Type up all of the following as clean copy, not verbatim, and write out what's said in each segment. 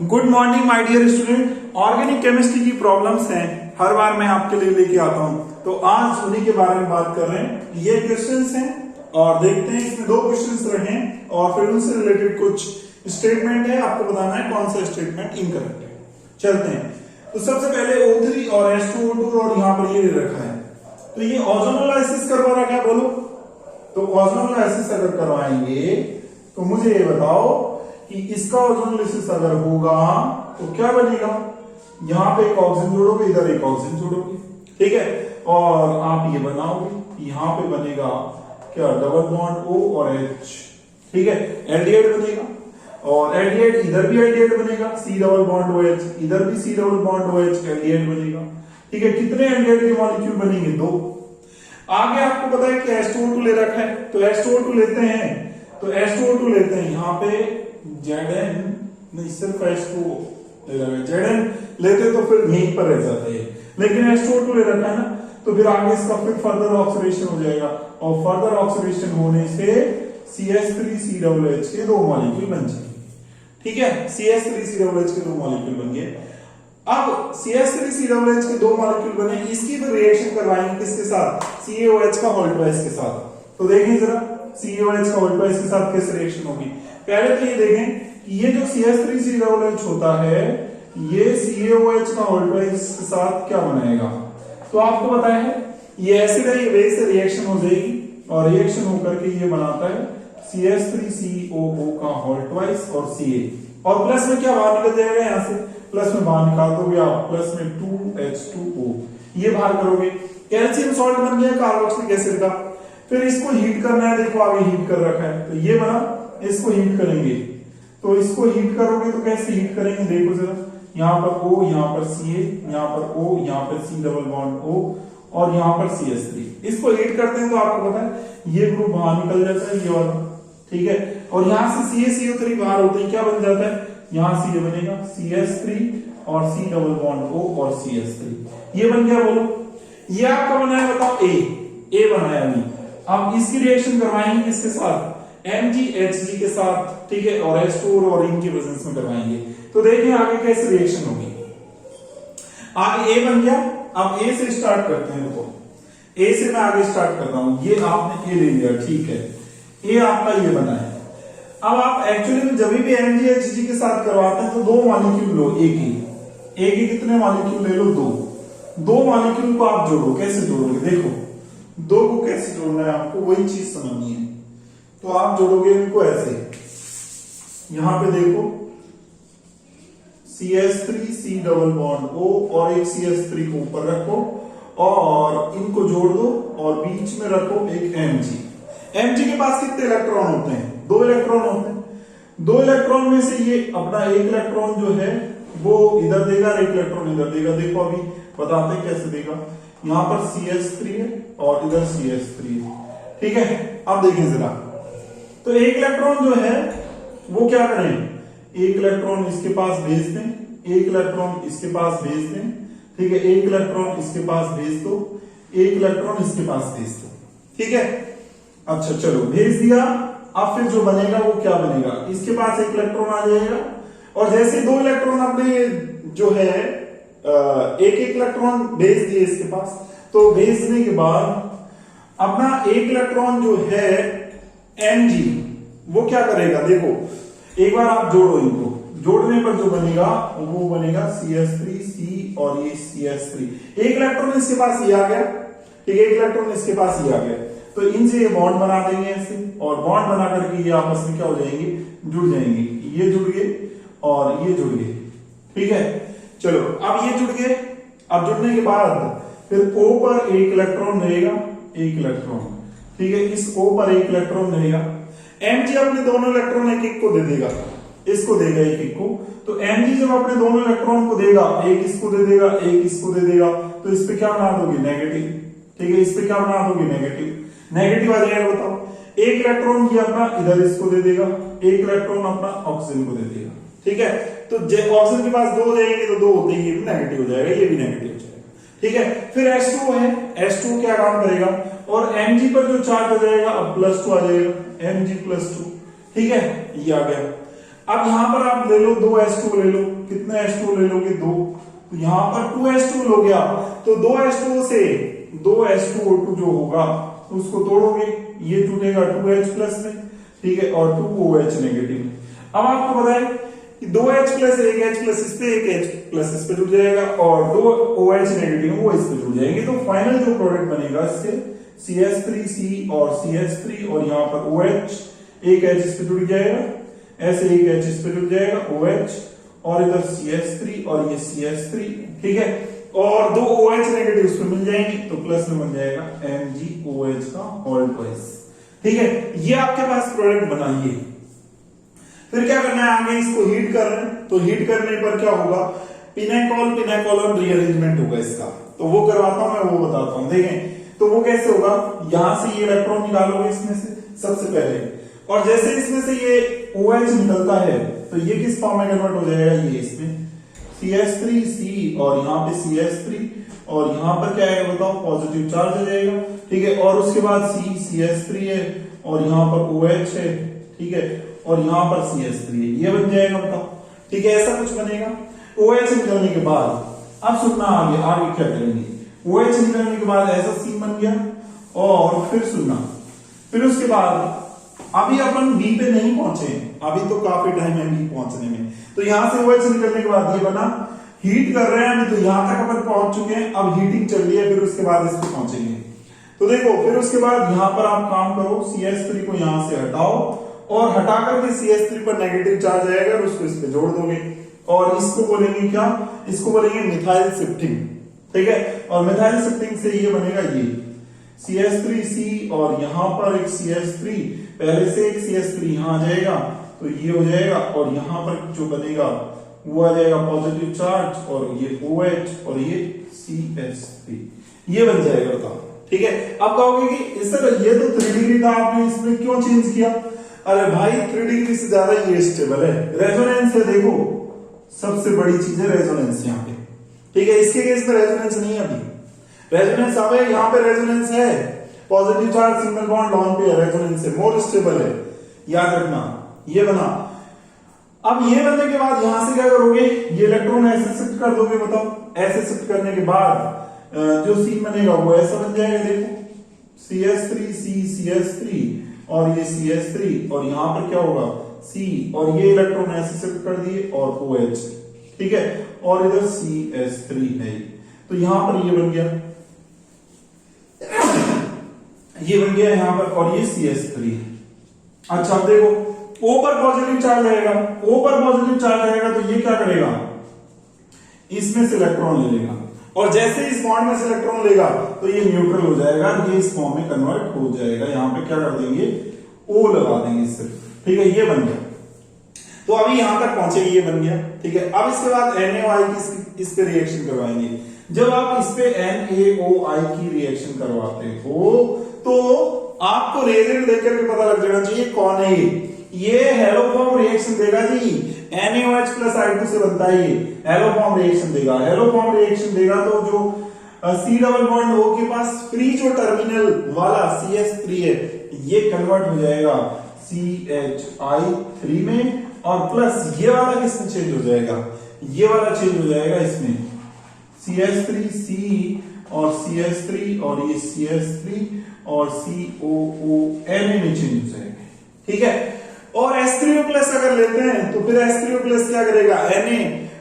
Good morning my dear student. Organic chemistry की problems हैं, हर बार मैं आपके लिए लेके आता हूं, तो आज उन्हीं के बारे में बात कर रहे हैं। ये क्वेश्चंस हैं और देखते हैं, इसमें 2 क्वेश्चंस रहे हैं और फिर उनसे रिलेटेड कुछ स्टेटमेंट है, आपको बताना है कौन सा स्टेटमेंट इनकरेक्ट है। चलते हैं। तो सबसे पहले O3 और H2O2 और यहां पर ये रखा है, तो ये ओजोनोलाइसिस करवा रखा है। बोलो, तो ओजोनोलाइसिस अगर करवाएंगे तो मुझे ये बताओ कि इसका ओजोनोलाइसिस अगर होगा तो क्या बनेगा। यहां पे एक ऑक्सीजन जोड़ोगे, इधर एक ऑक्सीजन जोड़ोगे, ठीक है, और आप ये बनाओगे, यहां पे बनेगा क्या, डबल बॉन्ड O और H, ठीक है, एल्डिहाइड बनेगा। और एल्डिहाइड इधर भी एल्डिहाइड बनेगा, C डबल बॉन्ड OH, इधर भी C double bond OH, aldehyde बनेगा, ठीक है। कितने एल्डिहाइड के मॉलिक्यूल बनेंगे, 2। आगे आपको पता है कि H2O2 ले रखा है, तो H2O2 लेते हैं, तो H2O2 लेते हैं, यहां पे Zn नहीं, सिर्फ H2O ले रखा है, Zn लेते तो फिर यहीं पर रह जाते हैं, लेकिन H2O2 ले रखा है ना, तो फिर आगे इसका फिर फर्दर ऑक्सीडेशन हो जाएगा, और फर्दर ऑक्सीडेशन होने से CH3COOH के 2 मॉलिक्यूल बन जाएंगे, ठीक है। CH3COOH के 2 मॉलिक्यूल बन गए। अब CH3COOH के 2 मॉलिक्यूल बने, इसकी भी रिएक्शन करवाएंगे किसके साथ, CaOH का होल ट्वाइस के साथ। तो देखें जरा CaOH का होल ट्वाइस के साथ कैसे रिएक्शन होगी। पहले तो ये देखें कि ये जो CH3COOH होता है, ये CaOH का होल ट्वाइस के साथ क्या बनाएगा, तो आपको पता है ये एसिड है, ये बेस से रिएक्शन हो जाएगी और रिएक्शन होकर के ये बनाता है CH3COO का होल ट्वाइस और Ca, और प्लस में क्या बाहर निकल जाएगा, यहां से प्लस में बाहर निकाल दोगे आप, प्लस में 2H2O, ये बाहर करोगे, कैल्शियम सॉल्ट बन गया कार्बोक्सिलिक एसिड का। फिर इसको हीट करना है, देखो आगे हीट कर रखा है, तो ये बना, इसको हीट करेंगे, तो इसको हीट करोगे तो कैसे हीट करेंगे, देखो जरा, यहां पर O, यहां पर Ca, यहां पर O, यहां पर C डबल बॉन्ड O और यहां पर CH3, इसको हीट करते हैं तो आपको पता है ये ग्रुप बाहर निकल जाता है, ये वाला, ठीक है, और यहां से CaCO3 बाहर होते हैं, क्या बन जाता है, यहां से ये बनेगा CH3 और C डबल बॉन्ड O और CH3, ये बन गया। बोलो, ये आपका बनाया, बताओ A बनाया अभी। अब इसकी रिएक्शन करवाएंगे किसके साथ, MgHg के साथ, ठीक है, और H2 और इनकी प्रेजेंस में करवाएंगे। तो देखिए आगे कैसे रिएक्शन होगी। आगे A बन गया, अब A से स्टार्ट करते हैं। देखो A से मैं आगे स्टार्ट करता हूं, ये आपने A ले लिया, ठीक है, A आपका ये बना है। अब आप एक्चुअली में जब भी MgHg के साथ करवाते हैं तो 2 मॉलिक्यूल लो, एक ही कितने मॉलिक्यूल ले लो, 2 मॉलिक्यूल को आप जोड़ो, कैसे जोड़ोगे, देखो 2 को कैसे जोड़ना है आपको, वही चीज समझनी है। तो आप जोड़ोगे इनको ऐसे, यहां पे देखो CH3C डबल बॉन्ड O और एक CH3 को ऊपर रखो और इनको जोड़ दो और बीच में रखो एक Mg के पास कितने इलेक्ट्रॉन होते हैं, 2 इलेक्ट्रॉन होते हैं। 2 इलेक्ट्रॉन में से ये अपना एक इलेक्ट्रॉन जो है वो इधर देगा, एक इलेक्ट्रॉन इधर देगा। देखो अभी बताते हैं कैसे देगा, यहां पर CH3 है और इधर CH3 है, ठीक है। अब देखिए जरा, तो एक इलेक्ट्रॉन जो है वो क्या करें, एक इलेक्ट्रॉन इसके पास भेज दें, एक इलेक्ट्रॉन इसके पास भेज दें, ठीक है, एक इलेक्ट्रॉन इसके पास भेज दो, एक इलेक्ट्रॉन इसके पास भेज दो, ठीक है। अच्छा चलो, भेज दिया। अब फिर जो बनेगा वो क्या बनेगा, इसके पास एक इलेक्ट्रॉन आ जाएगा, और जैसे 2 इलेक्ट्रॉन अपने जो है एक इलेक्ट्रॉन भेज दिए इसके पास, तो भेजने के बाद अपना एक इलेक्ट्रॉन जो है Mg वो क्या करेगा, देखो एक बार आप जोड़ो, इनको जोड़ने पर जो बनेगा वो बनेगा CH3C और ये CH3, एक इलेक्ट्रॉन इसके पास ये आ गया, ठीक है, एक इलेक्ट्रॉन इसके पास ये आ गया, तो इनसे ये बॉन्ड बना देंगे ऐसे, और बॉन्ड बना करके ये आपस में क्या हो जाएंगे, जुड़ जाएंगे, ये जुड़ गए और ये जुड़ गए, ठीक है। चलो अब ये जुड़ गए, अब जुड़ने के बाद फिर O पर एक इलेक्ट्रॉन रहेगा, एक इलेक्ट्रॉन, ठीक है, इस O पर एक इलेक्ट्रॉन रहेगा। Mg अपने दोनों इलेक्ट्रॉन एक को दे देगा, इसको देगा एक को, तो Mg जब अपने दोनों इलेक्ट्रॉन को देगा, एक इसको दे देगा, एक इसको दे देगा, तो इस पे क्या बना दोगे, नेगेटिव, ठीक है, इस पे क्या बना दोगे, नेगेटिव आ जाएगा। बताओ, एक इलेक्ट्रॉन की अपना इधर इसको दे देगा, एक इलेक्ट्रॉन अपना ऑक्सीजन को दे देगा, ठीक है। तो ऑक्सीजन के पास 2 जाएंगे तो 2 होते ही ये भी नेगेटिव हो जाएगा, ये भी नेगेटिव हो जाएगा, ठीक है। फिर H2 है, H2 क्या काम करेगा, और Mg पर जो चार्ज हो जाएगा अब +2 आ जाएगा, Mg +2, ठीक है, ये आ गया। अब यहां पर आप ले लो 2H2 ले लो, कितने H2 ले लोगे 2, तो यहां पर 2H2 हो गया, तो 2H2 से 2H2O2 जो होगा उसको तोड़ोगे, ये टूटेगा 2H प्लस में, ठीक है, और 2OH नेगेटिव में। अब आपको पता है कि 2H प्लस 1H प्लस इस पे 1H प्लस इस पे जुड़ जाएगा और 2OH नेगेटिव वो इस पे जुड़ जाएंगे, तो फाइनल जो प्रोडक्ट बनेगा इससे CH3C और CH3 और यहाँ पर OH, एक H इस पे जुड़ जाएगा, ऐसे एक H इस पे जुड़ जाएगा OH और इधर CH3 और ये CH3, ठीक है, और 2 OH नेगेटिव उसमें मिल जाएंगे, तो प्लस में बन जाएगा MgOH का होल ट्वाइस, ठीक है। ये आपके पास प्रोडक्ट बनाइए। फिर क्या करना है, आगे इसको हीट कर रहे हैं, तो हीट करने पर क्या होगा, पिनेकोल रीअरेंजमेंट होगा इसका, तो वो करवाता हूं मैं, वो बताता हूं, देखें तो वो कैसे होगा। यहां से ये इलेक्ट्रॉन निकालोगे इसमें से सबसे पहले, और जैसे इसमें से ये OH निकलता है तो ये किस फॉर्म में कन्वर्ट हो जाएगा, ये इसमें CH3C और यहाँ पे CH3 और यहाँ पर क्या है बताओ, पॉजिटिव चार्ज आ जाएगा, ठीक है, और उसके बाद CH3 है और यहाँ पर OH है, ठीक है, और यहाँ पर CH3 है, ये बन जाएगा बताओ, ठीक है, ऐसा कुछ बनेगा। OH निकलने के बाद अब सुनना आगे क्या करेंगे, OH निकलने के बाद ऐसा सीन बन गया, और फिर सुनना, फिर उसके बाद अभी अपन B पे नहीं पहुंचे, अभी तो काफी टाइम है B पहुंचने में, तो यहां से OH निकलने के बाद ये बना, हीट कर रहे हैं अभी, तो यहां तक अपन पहुंच चुके हैं, अब हीटिंग चल रही है, फिर उसके बाद इस पे पहुंचेंगे। तो देखो फिर उसके बाद यहां पर आप काम करो, CH3 को यहां से हटाओ और हटा करके CH3 पर नेगेटिव चार्ज आएगा और उसको इस पे जोड़ दोगे, और इसको बोलेंगे क्या, इसको बोलेंगे मिथाइल शिफ्टिंग, ठीक है, और मिथाइल शिफ्टिंग से ये बनेगा ये CH3C और यहां पर एक CH3, पहले से एक CH3 यहां आ जाएगा, तो ये हो जाएगा, और यहां पर जो बनेगा वो आ जाएगा पॉजिटिव चार्ज, और ये OH और ये CH3, ये बन जाएगा बताओ, ठीक है। अब कहोगे कि सर ये तो 3 डिग्री था, आपने इसमें क्यों चेंज किया, अरे भाई 3 डिग्री से ज्यादा ये स्टेबल है, रेजोनेंस है, देखो सबसे बड़ी चीज है रेजोनेंस यहाँ पे, ठीक है, इसके केस में रेजोनेंस नहीं है, अभी रेजोनेंस अब है, यहाँ पे रेजोनेंस है, positive charge single bond lawn पे रेजोनेंस है, मोर स्टेबल है, याद रखना, ये बना। अब ये बनने के बाद यहां से क्या करोगे, ये इलेक्ट्रॉन ऐसे शिफ्ट कर दोगे, बताओ, ऐसे शिफ्ट करने के बाद जो सीन बनेगा वो ऐसा बन जाएगा, देखो CH3C CH3 और ये CH3 और यहां पर क्या होगा C, और ये इलेक्ट्रॉन ऐसे शिफ्ट कर दिए और OH, ठीक है, और इधर CH3 है, तो यहां पर ये बन गया, ये बन गया यहां पर, और ये CH3। अच्छा अब देखो O पर पॉजिटिव चार्ज रहेगा, O पर पॉजिटिव चार्ज रहेगा, तो ये क्या करेगा, इसमें से इलेक्ट्रॉन ले लेगा, और जैसे इस बॉन्ड में से इलेक्ट्रॉन लेगा तो ये न्यूट्रल हो जाएगा, ये इस फॉर्म में कन्वर्ट हो जाएगा, यहां पे क्या कर देंगे O लगा देंगे सिर्फ, ठीक है, ये बन गया। तो अभी यहां तक पहुंचे, ये बन गया, ठीक है। अब इसके बाद NaOI की इस पे रिएक्शन करवाएंगे। जब आप इस पे NaOI की रिएक्शन करवाते हो तो आपको रिएजेंट देखकर के पता लग जाना चाहिए कौन है ये हेलो फॉर्म रिएक्शन देगा जी, NaOH प्लस I2 से बनता है, ये हेलो फॉर्म रिएक्शन देगा, हेलो फॉर्म रिएक्शन देगा, तो जो C डबल बॉन्ड O के पास फ्री जो टर्मिनल वाला CH3 है ये कन्वर्ट हो जाएगा CHI3 में, और प्लस ये वाला किसमें चेंज हो जाएगा, ये वाला चेंज हो जाएगा इसमें CH3C और CH3 और ये CH3 और COON में चेंज हो जाएगा, ठीक है। और H3O प्लस अगर लेते हैं तो फिर H3O प्लस क्या करेगा, Na,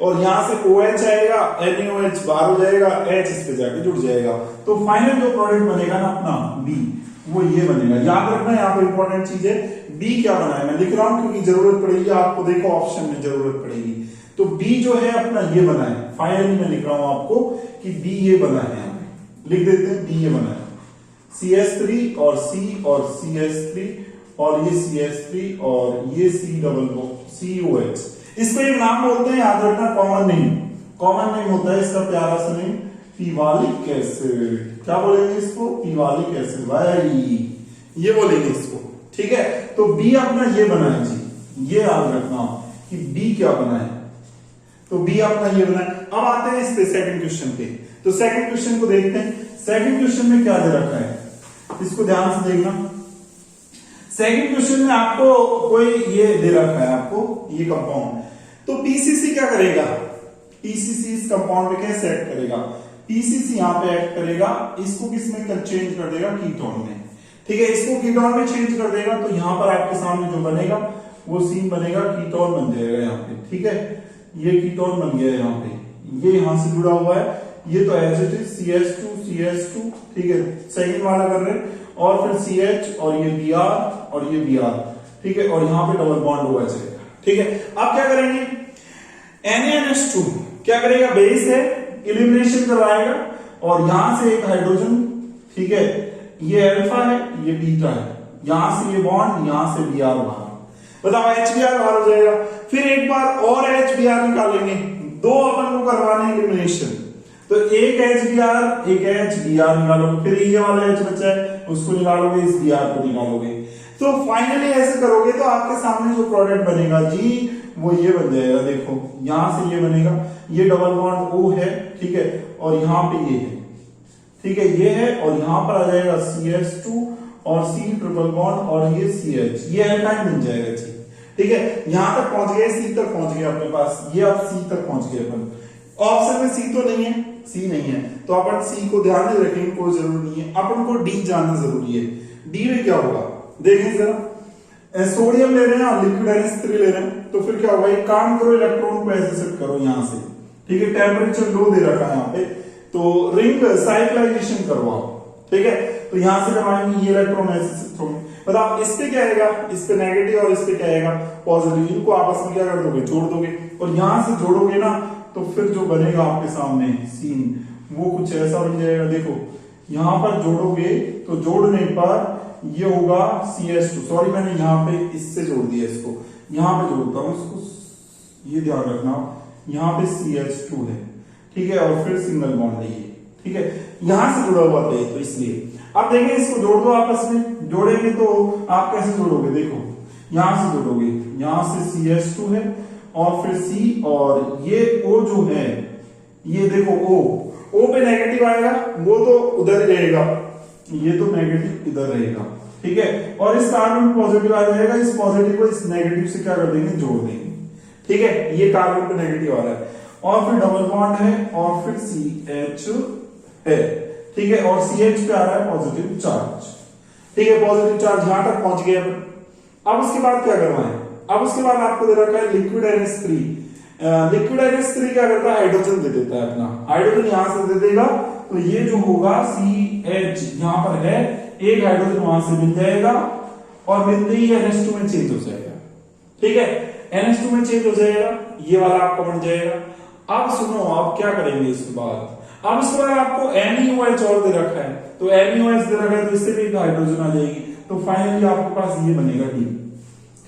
और यहां से OH आएगा, NaOH बाहर हो जाएगा, H इस पे जाके जुड़ जाएगा, तो फाइनल जो प्रोडक्ट बनेगा ना अपना B, वो ये बनेगा। याद रखना यहाँ पे इंपॉर्टेंट चीज है, B क्या बना है, मैं लिख रहा हूं क्योंकि जरूरत पड़ेगी आपको, देखो ऑप्शन में जरूरत पड़ेगी, तो B जो है अपना ये बना है, फाइनली मैं लिख रहा हूं आपको कि B ये बना है, लिख देते हैं B ये बना है, CH3 और C और CH3 और ये CH3 और ये C डबल COH, इसको एक नाम बोलते हैं, याद रखना, कॉमन नेम होता है इसका, प्यारा सा नेम पीवालिक एसिड, क्या बोलेंगे इसको, पीवालिक एसिड भाई, ये बोलेंगे इसको, ठीक है। तो B अपना ये बना है जी, ये याद रखना कि B क्या बना है, तो B अपना ये बना है। अब आते हैं इस पे सेकंड क्वेश्चन पे, तो सेकंड क्वेश्चन को देखते हैं। सेकंड क्वेश्चन में क्या दे रखा है, इसको ध्यान से देखना। सेकंड क्वेश्चन में आपको कोई ये दे रखा है, आपको ये कंपाउंड। तो पीसीसी क्या करेगा, पीसीसी इस कंपाउंड में कैसे एक्ट करेगा, पीसीसी यहाँ पे एक्ट करेगा, इसको किसमें चेंज कर देगा, कीटोन में। ठीक है, इसको कीटोन में चेंज कर देगा तो यहाँ पर आपके सामने जो बनेगा वो सीन बनेगा, कीटोन बन जाएगा यहाँ पे। ठीक है, ये कीटोन बन गया यहाँ पे, ये यहाँ से जुड़ा हुआ है, ये तो एज इट इज CH2 ठीक है, सेकंड वाला कर रहे हैं, और फिर CH और ये Br और ये Br। ठीक है, और यहाँ पे डबल बॉन्ड हुआ जाएगा। ठीक है, अब क्या करेंगे, NaNH2 क्या करेगा, बेस है, एलिमिनेशन करवाएगा, और यहां से एक हाइड्रोजन, ठीक है, ये अल्फा है, ये बीटा है, यहां से ये बॉन्ड, यहां से Br बाहर, बताओ HBr बाहर हो जाएगा। फिर एक बार और HBr निकालेंगे, दो अपन को करवाने एलिमिनेशन, तो एक HBr एक HBr निकालोगे, फिर ये वाला H बचा है उसको निकालोगे, इस Br को निकालोगे। तो फाइनली ऐसे करोगे तो आपके सामने जो प्रोडक्ट बनेगा जी वो ये बन जाएगा। देखो यहां से ये बनेगा, ये डबल बॉन्ड O है, ठीक है, और यहाँ पे ये है, ठीक है, ये है, और यहां पर आ जाएगा CH2 और C ट्रिपल बॉन्ड और ये CH, ये एल्काइन बन जाएगा जी। ठीक है, यहां तक पहुंच गए, C तक पहुंच गए अपने पास, ये अब C तक पहुंच गए अपन। ऑप्शन में C तो नहीं है, C नहीं है, तो अपन C को ध्यान में रखेंगे, कोई जरूरी नहीं है, अपन को D जानना जरूरी है। D में क्या होगा देखें जरा, सोडियम ले रहे हैं और लिक्विड NH3 ले रहे हैं, तो फिर क्या होगा, एक काम करो, इलेक्ट्रॉन को ऐसे सेट करो यहां से। ठीक है, टेम्परेचर लो दे रखा है यहाँ पे, तो रिंग साइक्लाइजेशन करवाओ। ठीक है, तो यहां से करवाएंगे, ये इलेक्ट्रॉन ऐसे शिफ्ट होंगे। बताओ इस पे क्या आएगा, इस पे नेगेटिव और इस पे क्या आएगा, पॉजिटिव। इनको आपस में क्या कर दोगे, जोड़ दोगे, और यहां से जोड़ोगे ना तो फिर जो बनेगा आपके सामने सीन वो कुछ ऐसा बन जाएगा। देखो यहां पर जोड़ोगे तो जोड़ने पर ये होगा CH2, सॉरी मैंने यहाँ पे इससे जोड़ दिया, इसको यहाँ पे जोड़ता हूँ, इसको ये ध्यान रखना, यहाँ पे CH2 है, ठीक है, और फिर सिंगल बॉन्ड है ये। ठीक है, यहां से जुड़ा हुआ था तो इसलिए अब देखें, इसको जोड़ दो आपस में, जोड़ेंगे तो आप कैसे जोड़ोगे, देखो यहां से जोड़ोगे, यहां से CH2 है और फिर C, और ये O जो है, ये देखो O पे नेगेटिव आएगा, वो तो उधर ही रहेगा, ये तो नेगेटिव इधर रहेगा। ठीक है, और इस कार्बन पॉजिटिव आ जाएगा, इस पॉजिटिव को इस नेगेटिव से क्या कर देंगे, जोड़ देंगे। ठीक है, ये कार्बन पे नेगेटिव आ रहा है, और फिर डबल बॉन्ड है, और फिर CH है। ठीक है, और CH पे आ रहा है पॉजिटिव चार्ज। ठीक है, पॉजिटिव चार्ज यहां तक पहुंच गया। अब उसके बाद क्या करवाएं, अब उसके बाद आपको दे रखा है लिक्विड NH3। लिक्विड NH3 क्या करता है, हाइड्रोजन दे देता है अपना, हाइड्रोजन यहां से दे देगा, तो ये जो होगा CH यहां पर है, एक हाइड्रोजन वहां से मिल जाएगा, और मिलते ही NH2 में चेंज हो जाएगा। ठीक है, NH2 में चेंज हो जाएगा, ये वाला आपका बन जाएगा। अब सुनो, अब क्या करेंगे इसके बाद, अब इसके बाद आपको NaOH और दे रखा है, तो NaOH दे रखा है, तो इससे भी एक हाइड्रोजन आ जाएगी, तो फाइनली आपके पास ये बनेगा D।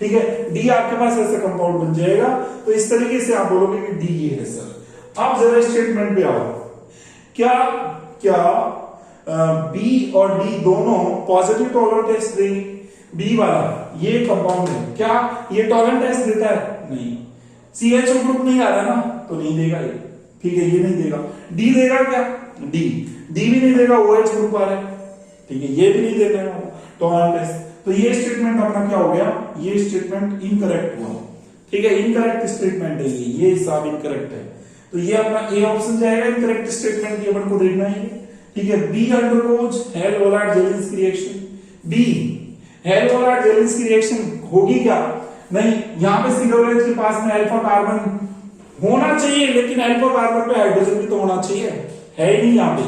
ठीक है, D आपके पास ऐसा कंपाउंड बन जाएगा। तो इस तरीके से आप बोलोगे कि D ये है सर। अब जरा स्टेटमेंट पे आओ, क्या क्या B और D दोनों पॉजिटिव टॉलरेंट टेस्ट देंगे, B वाला ये कंपाउंड है, क्या ये टॉलरेंट टेस्ट देता है, नहीं, CHO ग्रुप नहीं आ रहा ना, तो नहीं देगा ये। ठीक है, ये नहीं देगा। D देगा क्या, D भी नहीं देगा, OH ग्रुप आ रहा है। ठीक है, ये भी नहीं दे रहे हैं टॉलरेंट टेस्ट, तो ये स्टेटमेंट अपना क्या हो गया, ये स्टेटमेंट इनकरेक्ट हुआ। ठीक है, इनकरेक्ट स्टेटमेंट है ये हिसाब इनकरेक्ट है, तो ये अपना ए ऑप्शन जाएगा, इनकरेक्ट स्टेटमेंट ये अपन को देखना है। ठीक है, B undergoes Hell Volhard Zelinsky reaction, B Hell Volhard Zelinsky reaction होगी क्या, नहीं, यहाँ पे COH के पास में अल्फा कार्बन होना चाहिए, लेकिन अल्फा कार्बन पे हाइड्रोजन भी तो होना चाहिए, है ही नहीं यहाँ पे,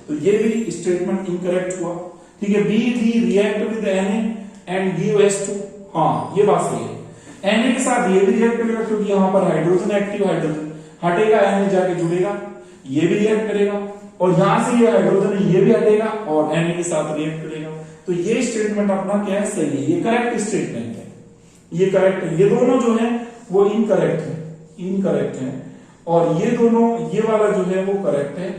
तो ये भी स्टेटमेंट इनकरेक्ट हुआ। ठीक है, B react with Na and give H2, हाँ ये बात सही है, Na के साथ ये भी रिएक्ट करेगा, क्योंकि यहाँ पर हाइड्रोजन एक्टिव, हाइड्रोजन हटेगा, Na जाके जुड़ेगा, ये भी रिएक्ट करेगा, और यहां से ये हाइड्रोजन है, ये भी हटेगा और Na के साथ रिएक्ट करेगा। तो ये स्टेटमेंट अपना क्या है, सही है, ये करेक्ट स्टेटमेंट है, ये करेक्ट है। ये दोनों जो है वो इनकरेक्ट है, और ये दोनों, ये वाला जो है वो करेक्ट है।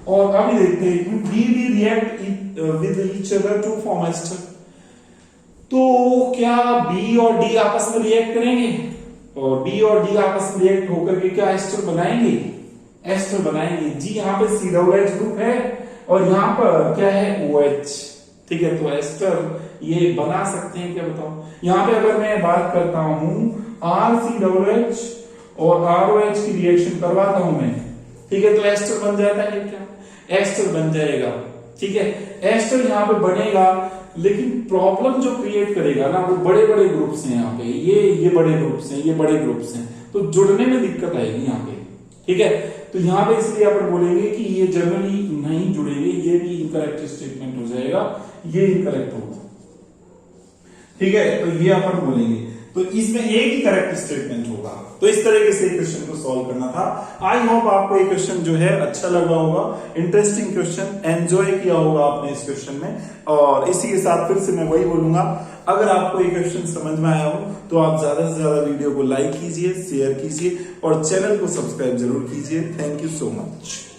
और अभी देखते हैं, B react with each other to form ester, तो क्या बी और डी आपस में रिएक्ट करेंगे, और बी और डी आपस में रिएक्ट होकर के क्या एस्टर बनाएंगे, एस्टर बनाएंगे जी। यहाँ पे COH ग्रुप है और यहाँ पर क्या है OH। ठीक है, तो एस्टर ये बना सकते हैं क्या बताओ। यहाँ पे अगर मैं बात करता हूं RCOOH और ROH की रिएक्शन करवाता हूं मैं, ठीक है, तो एस्टर बन जाता है क्या, एस्टर बन जाएगा, ठीक है। एस्टर यहाँ पे बनेगा, लेकिन प्रॉब्लम जो क्रिएट करेगा ना वो बड़े बड़े ग्रुप्स हैं यहाँ पे, ये बड़े ग्रुप्स हैं, ये बड़े ग्रुप्स हैं, तो जुड़ने में दिक्कत आएगी यहाँ पे, ठीक है। तो यहाँ पे इसलिए अपन बोलेंगे कि ये जनरली नहीं जुड़ेंगे, ये भी इनकरेक्ट स्टेटमेंट हो जाएगा, ये इनकरेक्ट होगा, ठीक है। तो ये अपन बोलेंगे, तो इसमें एक ही करेक्ट स्टेटमेंट होगा। तो इस तरीके से क्वेश्चन को सॉल्व करना था। आई होप आपको ये क्वेश्चन जो है अच्छा लगा होगा, इंटरेस्टिंग क्वेश्चन, एंजॉय किया होगा आपने इस क्वेश्चन में। और इसी के साथ फिर से मैं वही बोलूंगा, अगर आपको ये क्वेश्चन समझ में आया हो तो आप ज्यादा से ज्यादा वीडियो को लाइक कीजिए, शेयर कीजिए और चैनल को सब्सक्राइब जरूर कीजिए। Thank you so much.